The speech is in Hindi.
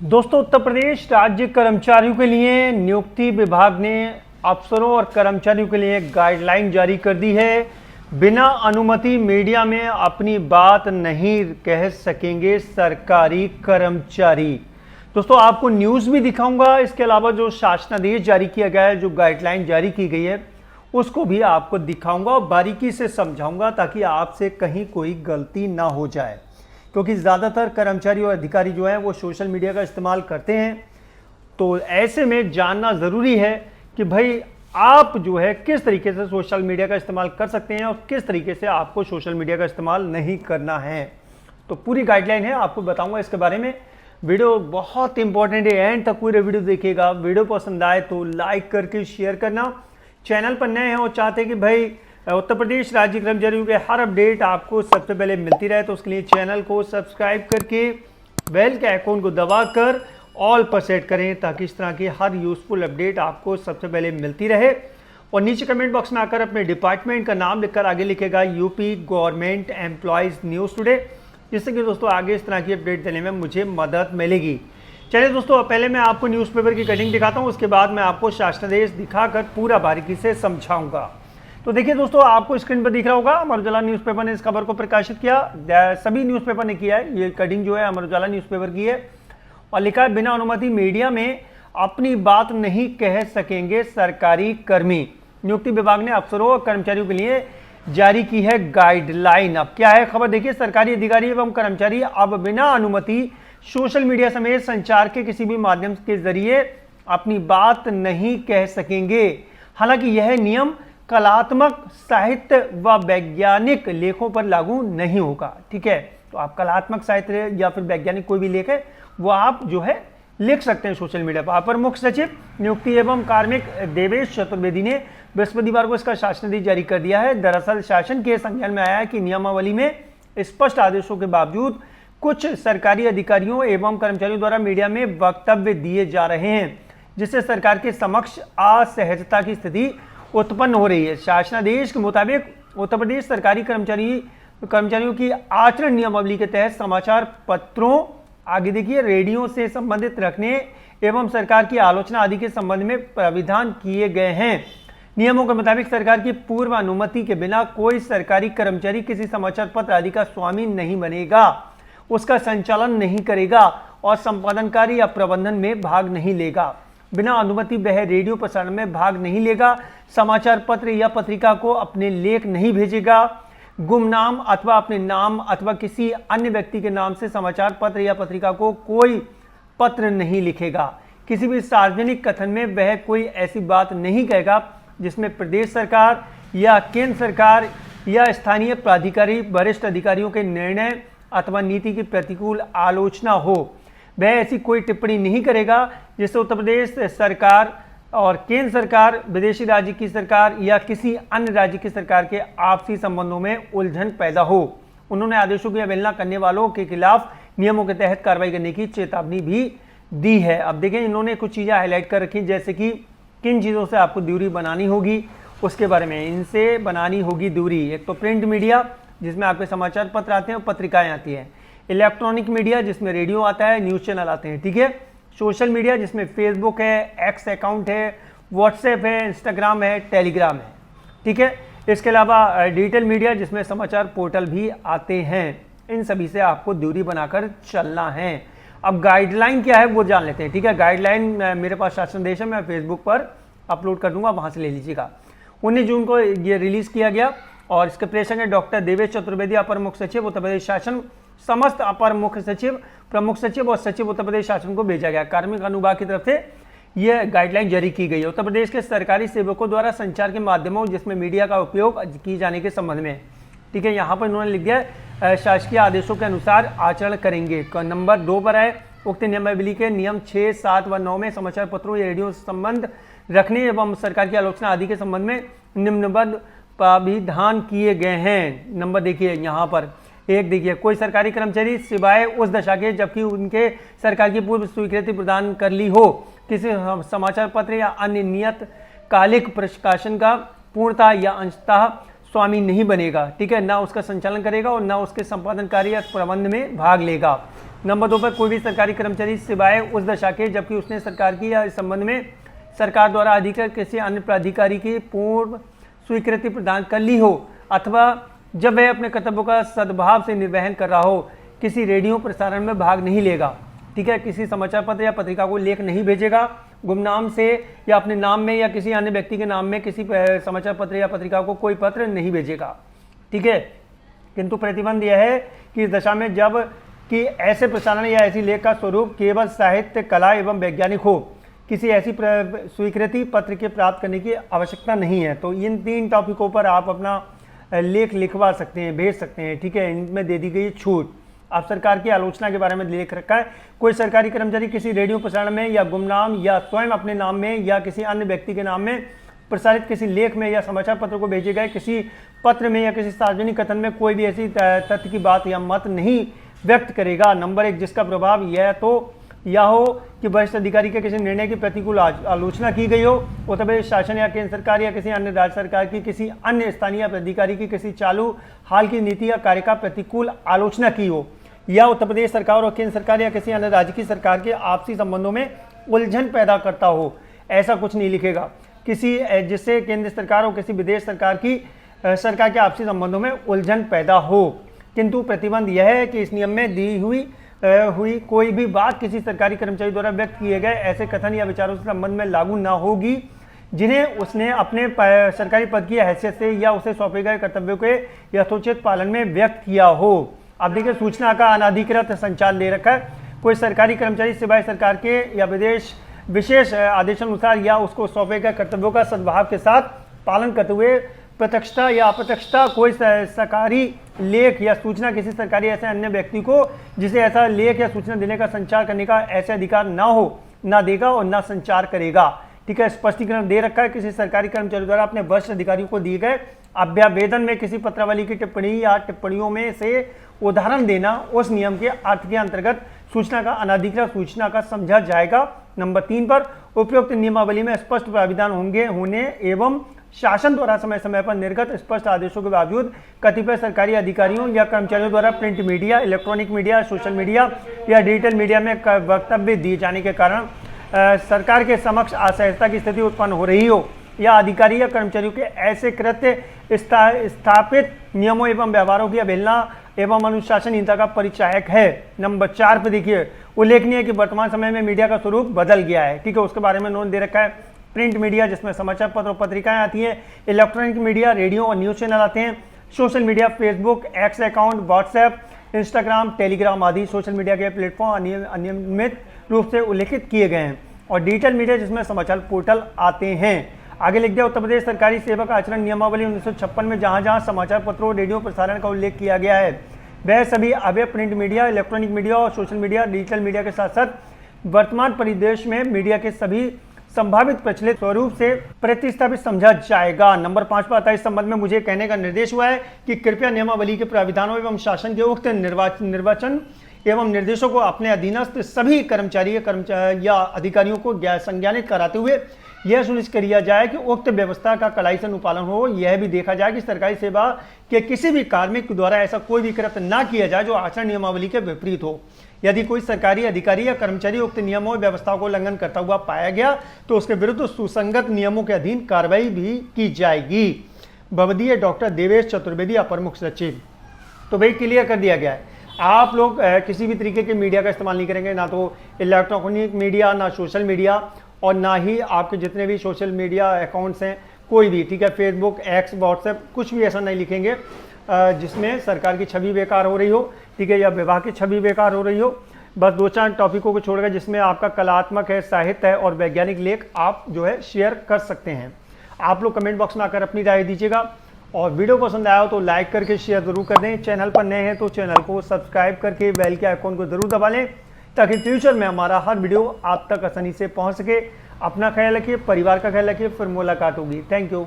दोस्तों, उत्तर प्रदेश राज्य कर्मचारियों के लिए नियुक्ति विभाग ने अफसरों और कर्मचारियों के लिए गाइडलाइन जारी कर दी है। बिना अनुमति मीडिया में अपनी बात नहीं कह सकेंगे सरकारी कर्मचारी। दोस्तों, आपको न्यूज़ भी दिखाऊंगा, इसके अलावा जो शासनादेश जारी किया गया है, जो गाइडलाइन जारी की गई है, उसको भी आपको दिखाऊंगा और बारीकी से समझाऊंगा ताकि आपसे कहीं कोई गलती ना हो जाए। क्योंकि ज़्यादातर कर्मचारी और अधिकारी जो हैं वो सोशल मीडिया का इस्तेमाल करते हैं, तो ऐसे में जानना ज़रूरी है कि भाई आप जो है किस तरीके से सोशल मीडिया का इस्तेमाल कर सकते हैं और किस तरीके से आपको सोशल मीडिया का इस्तेमाल नहीं करना है। तो पूरी गाइडलाइन है, आपको बताऊंगा इसके बारे में। वीडियो बहुत इंपॉर्टेंट है, एंड तक पूरे वीडियो देखिएगा। वीडियो पसंद आए तो लाइक करके शेयर करना। चैनल पर नए हैं और चाहते हैं कि भाई उत्तर प्रदेश राज्य कर्मचारियों के हर अपडेट आपको सबसे पहले मिलती रहे, तो उसके लिए चैनल को सब्सक्राइब करके बेल के आइकॉन को दबाकर ऑल पर सेट करें ताकि इस तरह की हर यूजफुल अपडेट आपको सबसे पहले मिलती रहे। और नीचे कमेंट बॉक्स में आकर अपने डिपार्टमेंट का नाम लिखकर आगे लिखेगा UP government employees news today, जिससे कि दोस्तों आगे इस तरह की अपडेट देने में मुझे मदद मिलेगी। चलिए दोस्तों, पहले मैं आपको न्यूज़पेपर की कटिंग दिखाता हूँ, उसके बाद मैं आपको शासनादेश दिखाकर पूरा बारीकी से समझाऊंगा। तो देखिए दोस्तों, आपको स्क्रीन पर दिख रहा होगा, अमर उजाला न्यूज़पेपर ने इस खबर को प्रकाशित किया। सभी न्यूज़पेपर ने किया है, ये कटिंग जो है अमर उजाला न्यूज़पेपर की है और लिखा है बिना अनुमति मीडिया में अपनी बात नहीं कह सकेंगे सरकारी कर्मी। नियुक्ति विभाग ने अफसरों और कर्मचारियों के लिए जारी की है गाइडलाइन। अब क्या है खबर, देखिए। सरकारी अधिकारी एवं कर्मचारी अब बिना अनुमति सोशल मीडिया समेत संचार के किसी भी माध्यम के जरिए अपनी बात नहीं कह सकेंगे। हालांकि यह नियम कलात्मक, साहित्य व वैज्ञानिक लेखों पर लागू नहीं होगा। ठीक है, तो आप कलात्मक, साहित्य या फिर वैज्ञानिक कोई भी लेख है वो आप जो है लिख सकते हैं सोशल मीडिया पर। अपर मुख्य सचिव नियुक्ति एवं कार्मिक देवेश चतुर्वेदी ने बृहस्पतिवार को इसका शासनादेश जारी कर दिया है। दरअसल शासन के संज्ञान में आया है कि नियमावली में स्पष्ट आदेशों के बावजूद कुछ सरकारी अधिकारियों एवं कर्मचारियों द्वारा मीडिया में वक्तव्य दिए जा रहे हैं, जिससे सरकार के समक्ष असहजता की स्थिति उत्पन्न हो रही है। शासनादेश के मुताबिक उत्तर प्रदेश सरकारी कर्मचारियों की आचरण नियमावली के तहत समाचार पत्रों, आगे देखिए, रेडियो से संबंधित रखने एवं सरकार की आलोचना आदि के संबंध में प्राविधान किए गए हैं। नियमों के मुताबिक सरकार की पूर्व अनुमति के बिना कोई सरकारी कर्मचारी किसी समाचार पत्र आदि का स्वामी नहीं बनेगा, उसका संचालन नहीं करेगा और संपादन कार्य या प्रबंधन में भाग नहीं लेगा। बिना अनुमति वह रेडियो प्रसारण में भाग नहीं लेगा, समाचार पत्र या पत्रिका को अपने लेख नहीं भेजेगा, गुमनाम अथवा अपने नाम अथवा किसी अन्य व्यक्ति के नाम से समाचार पत्र या पत्रिका को कोई पत्र नहीं लिखेगा। किसी भी सार्वजनिक कथन में वह कोई ऐसी बात नहीं कहेगा जिसमें प्रदेश सरकार या केंद्र सरकार या स्थानीय प्राधिकारी वरिष्ठ अधिकारियों के निर्णय अथवा नीति की प्रतिकूल आलोचना हो। वह ऐसी कोई टिप्पणी नहीं करेगा जिससे उत्तर प्रदेश सरकार और केंद्र सरकार, विदेशी राज्य की सरकार या किसी अन्य राज्य की सरकार के आपसी संबंधों में उलझन पैदा हो। उन्होंने आदेशों की अवहेलना करने वालों के खिलाफ नियमों के तहत कार्रवाई करने की चेतावनी भी दी है। अब देखें, इन्होंने कुछ चीज़ें हाईलाइट कर रखी, जैसे कि किन चीज़ों से आपको दूरी बनानी होगी, उसके बारे में। इनसे बनानी होगी दूरी। एक तो प्रिंट मीडिया, जिसमें आपके समाचार पत्र आते हैं और पत्रिकाएं आती हैं। इलेक्ट्रॉनिक मीडिया, जिसमें रेडियो आता है, न्यूज़ चैनल आते हैं। ठीक है। सोशल मीडिया, जिसमें फेसबुक है, एक्स अकाउंट है, व्हाट्सएप है, इंस्टाग्राम है, टेलीग्राम है। ठीक है। इसके अलावा डिजिटल मीडिया, जिसमें समाचार पोर्टल भी आते हैं। इन सभी से आपको दूरी बनाकर चलना है। अब गाइडलाइन क्या है वो जान लेते हैं। ठीक है। गाइडलाइन मेरे पास शासनादेश है, मैं फेसबुक पर अपलोड कर दूंगा, वहाँ से ले लीजिएगा। 19 जून को ये रिलीज़ किया गया और इसके प्रेषक है डॉक्टर देवेश चतुर्वेदी, अपर मुख्य सचिव उत्तर प्रदेश शासन। समस्त अपर मुख्य सचिव, प्रमुख सचिव और सचिव उत्तर प्रदेश शासन को भेजा गया। कार्मिक अनुभाग की तरफ से यह गाइडलाइन जारी की गई है उत्तर प्रदेश के सरकारी सेवकों द्वारा संचार के माध्यमों जिसमें मीडिया का उपयोग किए जाने के संबंध में। ठीक है। यहाँ पर इन्होंने लिख दिया शासकीय आदेशों के अनुसार आचरण करेंगे। नंबर 2 पर है, उक्त नियमावली के नियम 6, 7 व 9 में समाचार पत्रों या रेडियो से संबंध रखने एवं सरकार की आलोचना आदि के संबंध में निम्नबद्ध प्राविधान किए गए हैं। नंबर देखिए यहाँ पर 1, देखिए, कोई सरकारी कर्मचारी सिवाय उस दशा के जबकि उनके सरकार की पूर्व स्वीकृति प्रदान कर ली हो, किसी समाचार पत्र या अन्य नियत कालिक प्रकाशन का पूर्णतः या अंशतः स्वामी नहीं बनेगा। ठीक है। ना उसका संचालन करेगा और ना उसके संपादन कार्य या प्रबंध में भाग लेगा। नंबर 2 पर कोई भी सरकारी कर्मचारी सिवाय उस दशा के जबकि उसने सरकार की या इस संबंध में सरकार द्वारा अधिकृत किसी अन्य प्राधिकारी की पूर्व स्वीकृति प्रदान कर ली हो अथवा जब वह अपने कर्तव्यों का सद्भाव से निर्वहन कर रहा हो, किसी रेडियो प्रसारण में भाग नहीं लेगा, ठीक है, किसी समाचार पत्र या पत्रिका को लेख नहीं भेजेगा, गुमनाम से या अपने नाम में या किसी अन्य व्यक्ति के नाम में किसी समाचार पत्र या पत्रिका को कोई पत्र नहीं भेजेगा, ठीक है। किंतु प्रतिबंध यह है कि इस दशा में जब कि ऐसे प्रसारण या ऐसी लेख का स्वरूप केवल साहित्य, कला एवं वैज्ञानिक हो, किसी ऐसी स्वीकृति पत्र के प्राप्त करने की आवश्यकता नहीं है। तो इन 3 टॉपिकों पर आप अपना लेख लिखवा सकते हैं, भेज सकते हैं, ठीक है। इनमें दे दी गई छूट। अब सरकार की आलोचना के बारे में लिख रखा है, कोई सरकारी कर्मचारी किसी रेडियो प्रसारण में या गुमनाम या स्वयं अपने नाम में या किसी अन्य व्यक्ति के नाम में प्रसारित किसी लेख में या समाचार पत्र को भेजे गए किसी पत्र में या किसी सार्वजनिक कथन में कोई भी ऐसी तथ्य की बात या मत नहीं व्यक्त करेगा। नंबर 1, जिसका प्रभाव यह हो कि वरिष्ठ अधिकारी के किसी निर्णय की प्रतिकूल आलोचना की गई हो, उत्तर प्रदेश शासन या केंद्र सरकार या किसी अन्य राज्य सरकार की किसी अन्य स्थानीय अधिकारी की किसी चालू हाल की नीति या कार्य का प्रतिकूल आलोचना की हो, या उत्तर प्रदेश सरकार और केंद्र सरकार या किसी अन्य राज्य की सरकार के आपसी संबंधों में उलझन पैदा करता हो। ऐसा कुछ नहीं लिखेगा, किसी जिससे केंद्र सरकार और किसी विदेश सरकार के आपसी संबंधों में उलझन पैदा हो। किंतु प्रतिबंध यह है कि इस नियम में दी हुई कोई भी बात किसी सरकारी कर्मचारी द्वारा व्यक्त किए गए ऐसे कथन या विचारों के संबंध में लागू न होगी जिन्हें उसने अपने सरकारी पद की हैसियत से या उसे सौंपे गए कर्तव्यों के यथोचित पालन में व्यक्त किया हो। अब देखिए, सूचना का अनाधिकृत संचार ले रखा है, कोई सरकारी कर्मचारी सिवाय सरकार के या विशेष आदेशानुसार या उसको सौंपे गए कर्तव्यों का सद्भाव के साथ पालन करते हुए प्रत्यक्षता या अप्रत्यक्षता कोई सरकारी लेख या सूचना किसी सरकारी ऐसे अन्य व्यक्ति को जिसे ऐसा लेख या सूचना देने का संचार करने का ऐसे अधिकार ना हो, ना देगा और ना संचार करेगा, ठीक है। स्पष्टीकरण दे रखा है, किसी सरकारी कर्मचारी द्वारा अपने वरिष्ठ अधिकारियों को दिए गए अभ्यावेदन में किसी पत्रावली की टिप्पणी या टिप्पणियों में से उदाहरण देना उस नियम के अर्थ के अंतर्गत सूचना का अनाधिकृत सूचना का समझा जाएगा। नंबर 3 पर उपयुक्त नियमावली में स्पष्ट प्राविधान होने एवं शासन द्वारा समय समय पर निर्गत स्पष्ट आदेशों के बावजूद कतिपय सरकारी अधिकारियों या कर्मचारियों द्वारा print media, electronic media, social media या डिजिटल मीडिया में वक्तव्य दिए जाने के कारण सरकार के समक्ष असहजता की स्थिति उत्पन्न हो रही हो या अधिकारी या कर्मचारियों के ऐसे कृत्य स्थापित नियमों एवं व्यवहारों की अवहेलना एवं अनुशासनहीनता का परिचायक है। नंबर 4 पे देखिए, उल्लेखनीय है कि वर्तमान समय में मीडिया का स्वरूप बदल गया है, ठीक है, उसके बारे में नोट दे रखा है। प्रिंट मीडिया जिसमें समाचार पत्र और पत्रिकाएं आती हैं, इलेक्ट्रॉनिक मीडिया, रेडियो और न्यूज़ चैनल आते हैं, social media, Facebook, x account, WhatsApp, Instagram, Telegram आदि सोशल मीडिया के प्लेटफॉर्म अनियमित रूप से उल्लेखित किए गए हैं, और डिजिटल मीडिया जिसमें समाचार पोर्टल आते हैं। आगे लिख दिया, उत्तर प्रदेश सरकारी सेवक आचरण नियमावली 1956 में जहां जहां समाचार पत्रों और रेडियो प्रसारण का उल्लेख किया गया है वह सभी अवय प्रिंट मीडिया, इलेक्ट्रॉनिक मीडिया और सोशल मीडिया, डिजिटल मीडिया के साथ साथ वर्तमान परिदृश्य में मीडिया के सभी संभावित प्रचलित स्वरूप से प्रतिस्थापित समझा जाएगा। नंबर 5 पर आता है, इस संबंध में मुझे कहने का निर्देश हुआ है कि कृपया नियमावली के प्राविधानों एवं शासन के उक्त निर्वाचन एवं निर्देशों को अपने अधीनस्थ सभी कर्मचारी या अधिकारियों को संज्ञानित कराते हुए यह सुनिश्चित किया जाए कि उक्त व्यवस्था का कड़ाई से अनुपालन हो। यह भी देखा जाए कि सरकारी सेवा के किसी भी कार्मिक द्वारा ऐसा कोई भी कृत्य ना किया जाए जो आचरण नियमावली के विपरीत हो। यदि कोई सरकारी अधिकारी या कर्मचारी उक्त नियमों और व्यवस्थाओं को उल्लंघन करता हुआ पाया गया तो उसके विरुद्ध सुसंगत नियमों के अधीन कार्रवाई भी की जाएगी। भवदीय डॉक्टर देवेश चतुर्वेदी, अपर मुख्य सचिव। तो भाई क्लियर कर दिया गया है, आप लोग किसी भी तरीके के मीडिया का इस्तेमाल नहीं करेंगे, ना तो इलेक्ट्रॉनिक मीडिया, ना सोशल मीडिया, और ना ही आपके जितने भी सोशल मीडिया अकाउंट्स हैं कोई भी, ठीक है, फेसबुक, एक्स, व्हाट्सएप, कुछ भी ऐसा नहीं लिखेंगे जिसमें सरकार की छवि बेकार हो रही हो, ठीक है, या विभाग की छवि बेकार हो रही हो। बस 2-4 टॉपिकों को छोड़कर जिसमें आपका कलात्मक है, साहित्य है और वैज्ञानिक लेख आप जो है शेयर कर सकते हैं। आप लोग कमेंट बॉक्स में आकर अपनी राय दीजिएगा, और वीडियो पसंद आया हो तो लाइक करके शेयर जरूर कर दें। चैनल पर नए हैं तो चैनल को सब्सक्राइब करके बेल के आइकॉन को जरूर दबा लें ताकि फ्यूचर में हमारा हर वीडियो आप तक आसानी से पहुंच सके। अपना ख्याल रखिए, परिवार का ख्याल रखिए, फिर मुलाकात होगी। Thank you.